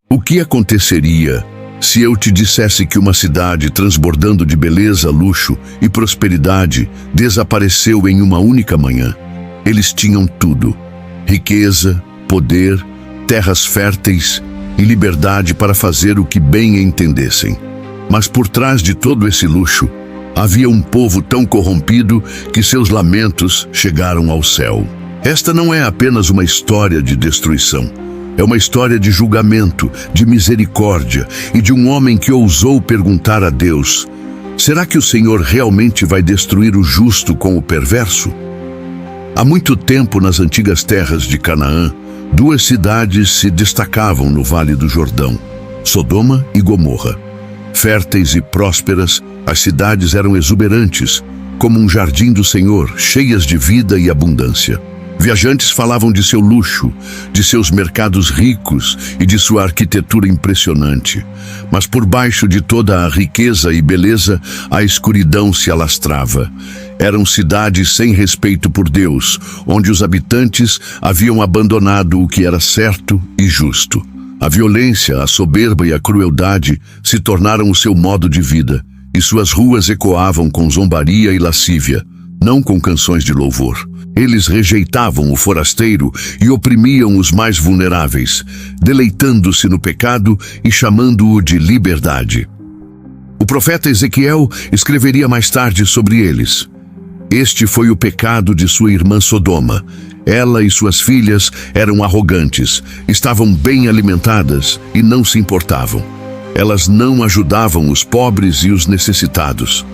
O que aconteceria se eu te dissesse que uma cidade transbordando de beleza, luxo e prosperidade desapareceu em uma única manhã? Eles tinham tudo: riqueza, poder, terras férteis e liberdade para fazer o que bem entendessem. Mas por trás de todo esse luxo, havia um povo tão corrompido que seus lamentos chegaram ao céu. Esta não é apenas uma história de destruição. É uma história de julgamento, de misericórdia e de um homem que ousou perguntar a Deus: será que o Senhor realmente vai destruir o justo com o perverso? Há muito tempo, nas antigas terras de Canaã, duas cidades se destacavam no Vale do Jordão: Sodoma e Gomorra. Férteis e prósperas, as cidades eram exuberantes, como um jardim do Senhor, cheias de vida e abundância. Viajantes falavam de seu luxo, de seus mercados ricos e de sua arquitetura impressionante. Mas por baixo de toda a riqueza e beleza, a escuridão se alastrava. Eram cidades sem respeito por Deus, onde os habitantes haviam abandonado o que era certo e justo. A violência, a soberba e a crueldade se tornaram o seu modo de vida, e suas ruas ecoavam com zombaria e lascívia, não com canções de louvor. Eles rejeitavam o forasteiro e oprimiam os mais vulneráveis, deleitando-se no pecado e chamando-o de liberdade. O profeta Ezequiel escreveria mais tarde sobre eles: este foi o pecado de sua irmã Sodoma. Ela e suas filhas eram arrogantes, estavam bem alimentadas e não se importavam. Elas não ajudavam os pobres e os necessitados.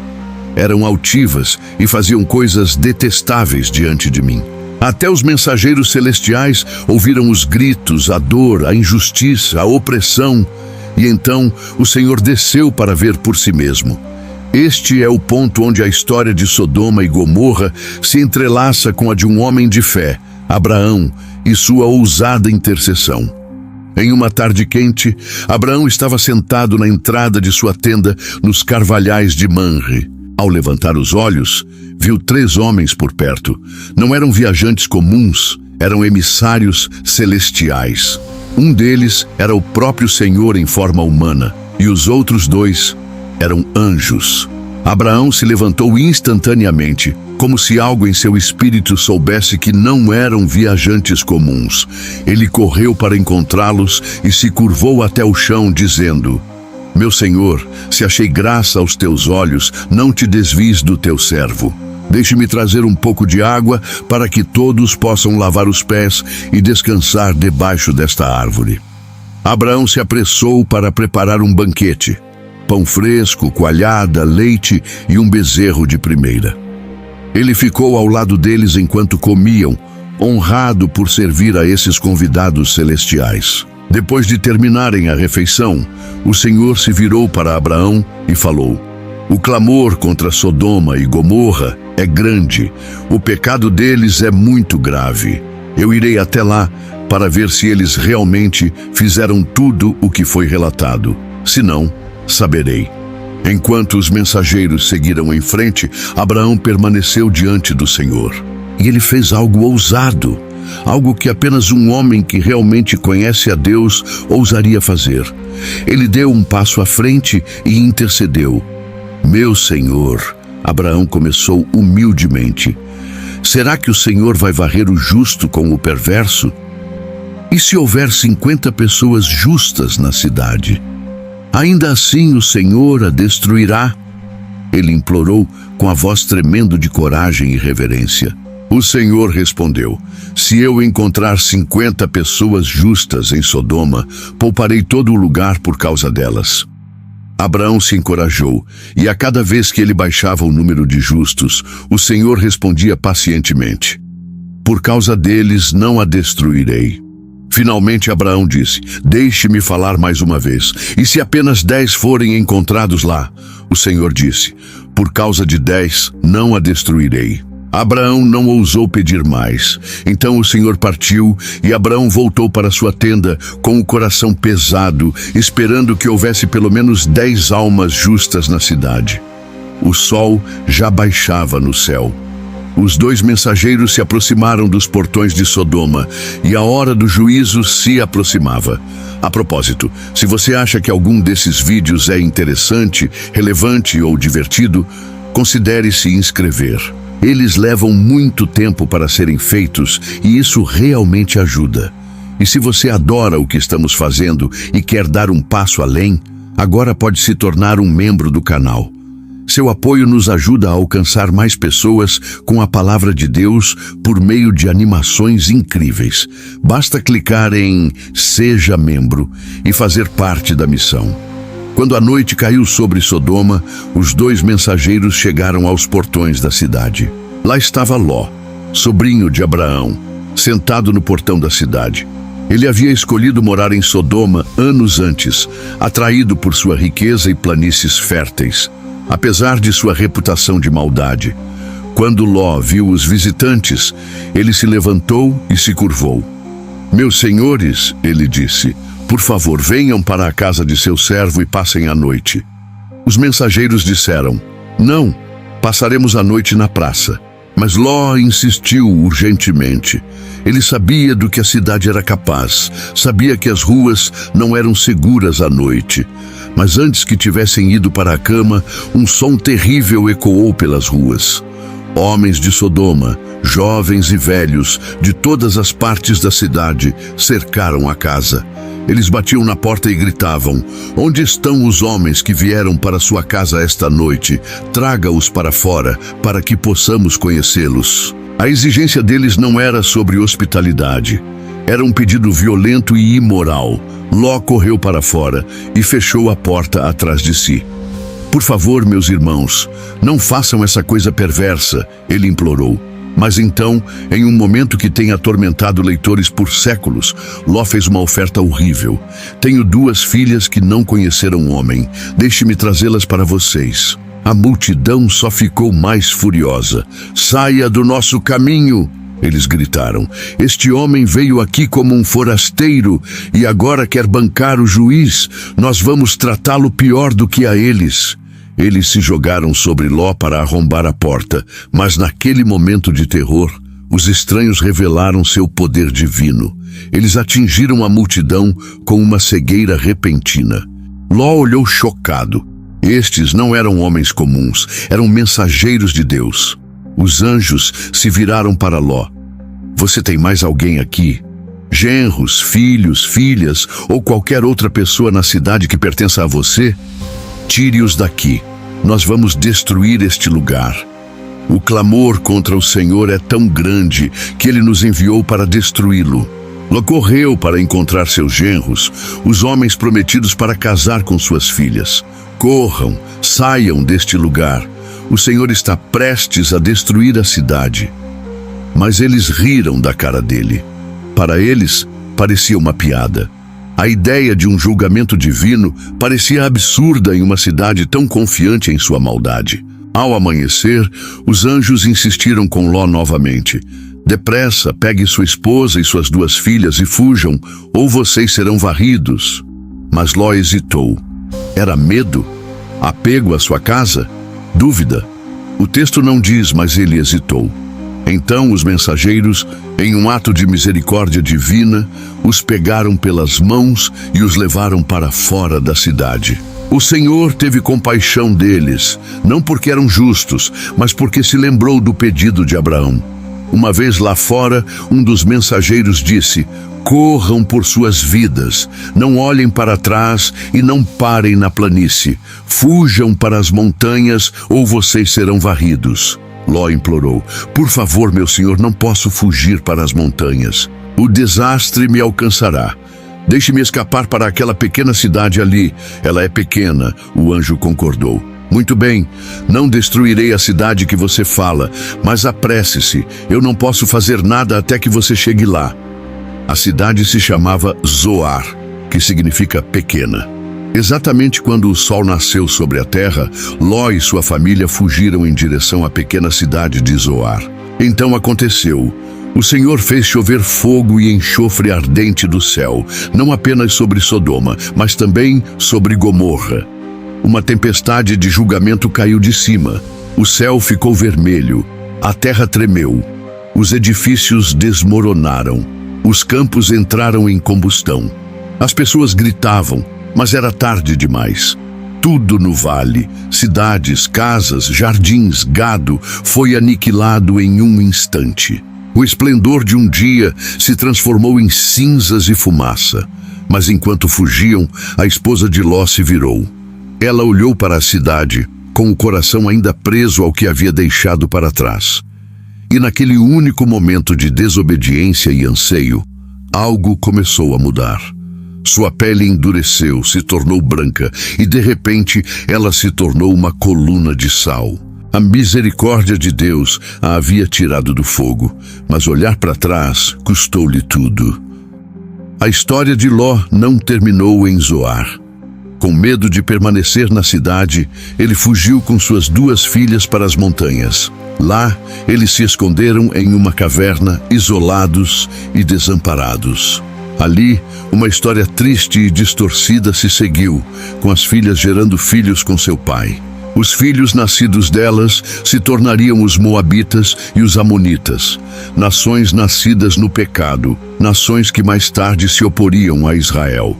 Eram altivas e faziam coisas detestáveis diante de mim. Até os mensageiros celestiais ouviram os gritos, a dor, a injustiça, a opressão, e então o Senhor desceu para ver por si mesmo. Este é o ponto onde a história de Sodoma e Gomorra se entrelaça com a de um homem de fé, Abraão, e sua ousada intercessão. Em uma tarde quente, Abraão estava sentado na entrada de sua tenda nos carvalhais de Manre. Ao levantar os olhos, viu 3 homens por perto. Não eram viajantes comuns, eram emissários celestiais. Um deles era o próprio Senhor em forma humana, e os outros 2 eram anjos. Abraão se levantou instantaneamente, como se algo em seu espírito soubesse que não eram viajantes comuns. Ele correu para encontrá-los e se curvou até o chão, dizendo: meu Senhor, se achei graça aos teus olhos, não te desvies do teu servo. Deixe-me trazer um pouco de água para que todos possam lavar os pés e descansar debaixo desta árvore. Abraão se apressou para preparar um banquete: pão fresco, coalhada, leite e um bezerro de primeira. Ele ficou ao lado deles enquanto comiam, honrado por servir a esses convidados celestiais. Depois de terminarem a refeição, o Senhor se virou para Abraão e falou: o clamor contra Sodoma e Gomorra é grande, o pecado deles é muito grave. Eu irei até lá para ver se eles realmente fizeram tudo o que foi relatado. Se não, saberei. Enquanto os mensageiros seguiram em frente, Abraão permaneceu diante do Senhor. E ele fez algo ousado, algo que apenas um homem que realmente conhece a Deus ousaria fazer. Ele deu um passo à frente e intercedeu. Meu Senhor, Abraão começou humildemente, será que o Senhor vai varrer o justo com o perverso? E se houver 50 pessoas justas na cidade? Ainda assim o Senhor a destruirá? Ele implorou com a voz tremendo de coragem e reverência. O Senhor respondeu: se eu encontrar 50 pessoas justas em Sodoma, pouparei todo o lugar por causa delas. Abraão se encorajou, e a cada vez que ele baixava o número de justos, o Senhor respondia pacientemente: por causa deles não a destruirei. Finalmente Abraão disse: deixe-me falar mais uma vez, e se apenas 10 forem encontrados lá? O Senhor disse: por causa de 10 não a destruirei. Abraão não ousou pedir mais. Então o Senhor partiu e Abraão voltou para sua tenda com o coração pesado, esperando que houvesse pelo menos 10 almas justas na cidade. O sol já baixava no céu. Os 2 mensageiros se aproximaram dos portões de Sodoma e a hora do juízo se aproximava. A propósito, se você acha que algum desses vídeos é interessante, relevante ou divertido, considere se inscrever. Eles levam muito tempo para serem feitos e isso realmente ajuda. E se você adora o que estamos fazendo e quer dar um passo além, agora pode se tornar um membro do canal. Seu apoio nos ajuda a alcançar mais pessoas com a palavra de Deus por meio de animações incríveis. Basta clicar em Seja Membro e fazer parte da missão. Quando a noite caiu sobre Sodoma, os 2 mensageiros chegaram aos portões da cidade. Lá estava Ló, sobrinho de Abraão, sentado no portão da cidade. Ele havia escolhido morar em Sodoma anos antes, atraído por sua riqueza e planícies férteis, apesar de sua reputação de maldade. Quando Ló viu os visitantes, ele se levantou e se curvou. "Meus senhores", ele disse, "por favor, venham para a casa de seu servo e passem a noite." Os mensageiros disseram, "Não, passaremos a noite na praça." Mas Ló insistiu urgentemente. Ele sabia do que a cidade era capaz, sabia que as ruas não eram seguras à noite. Mas antes que tivessem ido para a cama, um som terrível ecoou pelas ruas. Homens de Sodoma, jovens e velhos, de todas as partes da cidade, cercaram a casa. Eles batiam na porta e gritavam, "Onde estão os homens que vieram para sua casa esta noite? Traga-os para fora, para que possamos conhecê-los." A exigência deles não era sobre hospitalidade. Era um pedido violento e imoral. Ló correu para fora e fechou a porta atrás de si. "Por favor, meus irmãos, não façam essa coisa perversa", ele implorou. Mas então, em um momento que tem atormentado leitores por séculos, Ló fez uma oferta horrível. "Tenho 2 filhas que não conheceram homem. Deixe-me trazê-las para vocês." A multidão só ficou mais furiosa. "Saia do nosso caminho!" eles gritaram. "Este homem veio aqui como um forasteiro e agora quer bancar o juiz. Nós vamos tratá-lo pior do que a eles." Eles se jogaram sobre Ló para arrombar a porta, mas naquele momento de terror, os estranhos revelaram seu poder divino. Eles atingiram a multidão com uma cegueira repentina. Ló olhou chocado. Estes não eram homens comuns, eram mensageiros de Deus. Os anjos se viraram para Ló. "Você tem mais alguém aqui? Genros, filhos, filhas ou qualquer outra pessoa na cidade que pertença a você? Tire-os daqui. Nós vamos destruir este lugar." O clamor contra o Senhor é tão grande que ele nos enviou para destruí-lo. Ló correu para encontrar seus genros, os homens prometidos para casar com suas filhas. "Corram, saiam deste lugar. O Senhor está prestes a destruir a cidade." Mas eles riram da cara dele. Para eles, parecia uma piada. A ideia de um julgamento divino parecia absurda em uma cidade tão confiante em sua maldade. Ao amanhecer, os anjos insistiram com Ló novamente. "Depressa, pegue sua esposa e suas 2 filhas e fujam, ou vocês serão varridos." Mas Ló hesitou. Era medo? Apego à sua casa? Dúvida? O texto não diz, mas ele hesitou. Então os mensageiros, em um ato de misericórdia divina, os pegaram pelas mãos e os levaram para fora da cidade. O Senhor teve compaixão deles, não porque eram justos, mas porque se lembrou do pedido de Abraão. Uma vez lá fora, um dos mensageiros disse: "Corram por suas vidas, não olhem para trás e não parem na planície. Fujam para as montanhas ou vocês serão varridos." Ló implorou: "Por favor, meu senhor, não posso fugir para as montanhas. O desastre me alcançará. Deixe-me escapar para aquela pequena cidade ali." "Ela é pequena", o anjo concordou. "Muito bem, não destruirei a cidade que você fala, mas apresse-se, eu não posso fazer nada até que você chegue lá." A cidade se chamava Zoar, que significa pequena. Exatamente quando o sol nasceu sobre a terra, Ló e sua família fugiram em direção à pequena cidade de Zoar. Então aconteceu. O Senhor fez chover fogo e enxofre ardente do céu, não apenas sobre Sodoma, mas também sobre Gomorra. Uma tempestade de julgamento caiu de cima. O céu ficou vermelho. A terra tremeu, os edifícios desmoronaram, os campos entraram em combustão. As pessoas gritavam, mas era tarde demais. Tudo no vale, cidades, casas, jardins, gado, foi aniquilado em um instante. O esplendor de um dia se transformou em cinzas e fumaça. Mas enquanto fugiam, a esposa de Ló se virou. Ela olhou para a cidade, com o coração ainda preso ao que havia deixado para trás. E naquele único momento de desobediência e anseio, algo começou a mudar. Sua pele endureceu, se tornou branca, e de repente ela se tornou uma coluna de sal. A misericórdia de Deus a havia tirado do fogo, mas olhar para trás custou-lhe tudo. A história de Ló não terminou em Zoar. Com medo de permanecer na cidade, ele fugiu com suas 2 filhas para as montanhas. Lá, eles se esconderam em uma caverna, isolados e desamparados. Ali, uma história triste e distorcida se seguiu, com as filhas gerando filhos com seu pai. Os filhos nascidos delas se tornariam os Moabitas e os Amonitas, nações nascidas no pecado, nações que mais tarde se oporiam a Israel.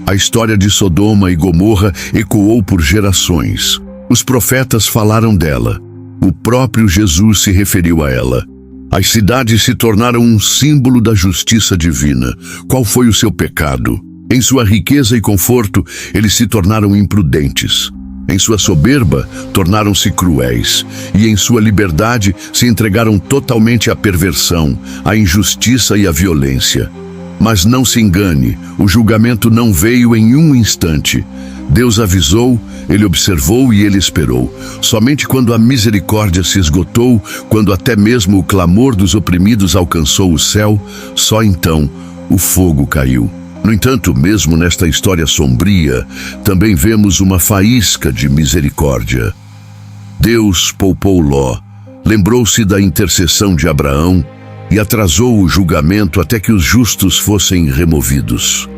A história de Sodoma e Gomorra ecoou por gerações. Os profetas falaram dela. O próprio Jesus se referiu a ela. As cidades se tornaram um símbolo da justiça divina. Qual foi o seu pecado? Em sua riqueza e conforto, eles se tornaram imprudentes. Em sua soberba, tornaram-se cruéis. E em sua liberdade, se entregaram totalmente à perversão, à injustiça e à violência. Mas não se engane, o julgamento não veio em um instante. Deus avisou, ele observou e ele esperou. Somente quando a misericórdia se esgotou, quando até mesmo o clamor dos oprimidos alcançou o céu, só então o fogo caiu. No entanto, mesmo nesta história sombria, também vemos uma faísca de misericórdia. Deus poupou Ló, lembrou-se da intercessão de Abraão e atrasou o julgamento até que os justos fossem removidos.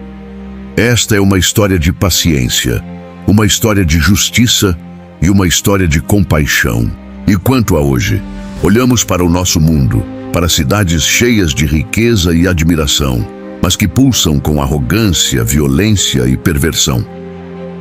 Esta é uma história de paciência, uma história de justiça e uma história de compaixão. E quanto a hoje, olhamos para o nosso mundo, para cidades cheias de riqueza e admiração, mas que pulsam com arrogância, violência e perversão.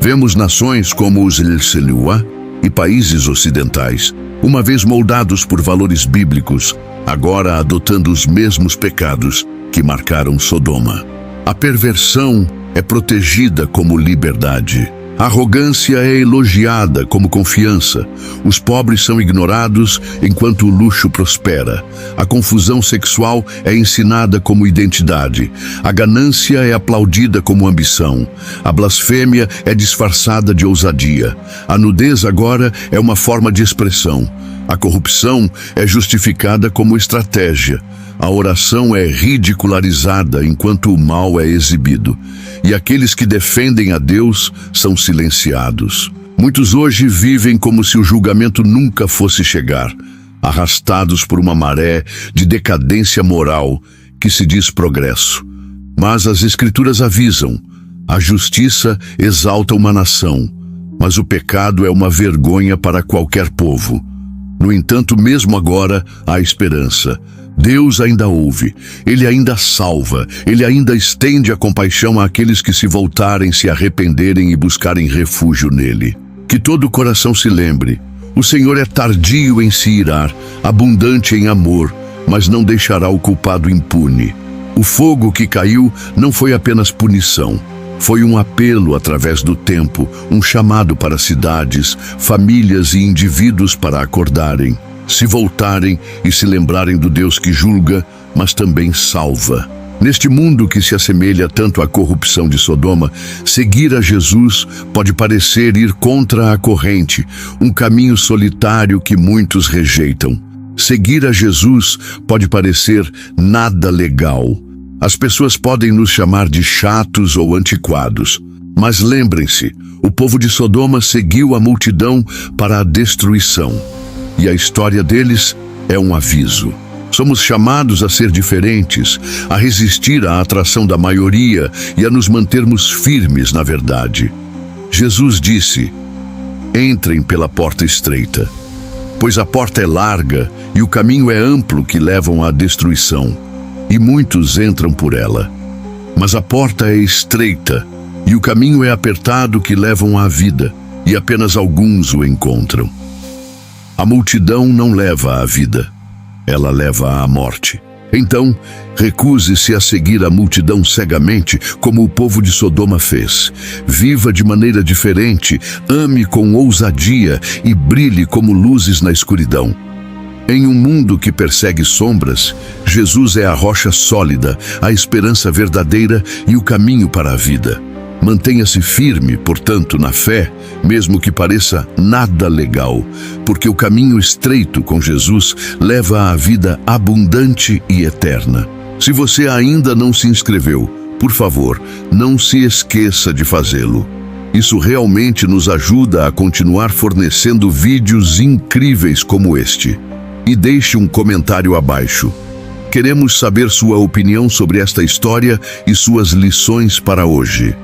Vemos nações como os El-Seliwa e países ocidentais, uma vez moldados por valores bíblicos, agora adotando os mesmos pecados que marcaram Sodoma. A perversão é protegida como liberdade. A arrogância é elogiada como confiança. Os pobres são ignorados enquanto o luxo prospera. A confusão sexual é ensinada como identidade. A ganância é aplaudida como ambição. A blasfêmia é disfarçada de ousadia. A nudez agora é uma forma de expressão. A corrupção é justificada como estratégia. A oração é ridicularizada enquanto o mal é exibido. E aqueles que defendem a Deus são silenciados. Muitos hoje vivem como se o julgamento nunca fosse chegar, arrastados por uma maré de decadência moral que se diz progresso. Mas as Escrituras avisam: a justiça exalta uma nação, mas o pecado é uma vergonha para qualquer povo. No entanto, mesmo agora, há esperança. Deus ainda ouve, Ele ainda salva, Ele ainda estende a compaixão àqueles que se voltarem, se arrependerem e buscarem refúgio nele. Que todo o coração se lembre: o Senhor é tardio em se irar, abundante em amor, mas não deixará o culpado impune. O fogo que caiu não foi apenas punição, foi um apelo através do tempo, um chamado para cidades, famílias e indivíduos para acordarem, se voltarem e se lembrarem do Deus que julga, mas também salva. Neste mundo que se assemelha tanto à corrupção de Sodoma, seguir a Jesus pode parecer ir contra a corrente, um caminho solitário que muitos rejeitam. Seguir a Jesus pode parecer nada legal. As pessoas podem nos chamar de chatos ou antiquados, mas lembrem-se, o povo de Sodoma seguiu a multidão para a destruição. E a história deles é um aviso. Somos chamados a ser diferentes, a resistir à atração da maioria e a nos mantermos firmes na verdade. Jesus disse: entrem pela porta estreita. pois a porta é larga e o caminho é amplo que levam à destruição, e muitos entram por ela. Mas a porta é estreita e o caminho é apertado que levam à vida, e apenas alguns o encontram. A multidão não leva à vida, ela leva à morte. Então, recuse-se a seguir a multidão cegamente, como o povo de Sodoma fez. Viva de maneira diferente, ame com ousadia e brilhe como luzes na escuridão. Em um mundo que persegue sombras, Jesus é a rocha sólida, a esperança verdadeira e o caminho para a vida. Mantenha-se firme, portanto, na fé, mesmo que pareça nada legal, porque o caminho estreito com Jesus leva à vida abundante e eterna. Se você ainda não se inscreveu, por favor, não se esqueça de fazê-lo. Isso realmente nos ajuda a continuar fornecendo vídeos incríveis como este. E deixe um comentário abaixo. Queremos saber sua opinião sobre esta história e suas lições para hoje.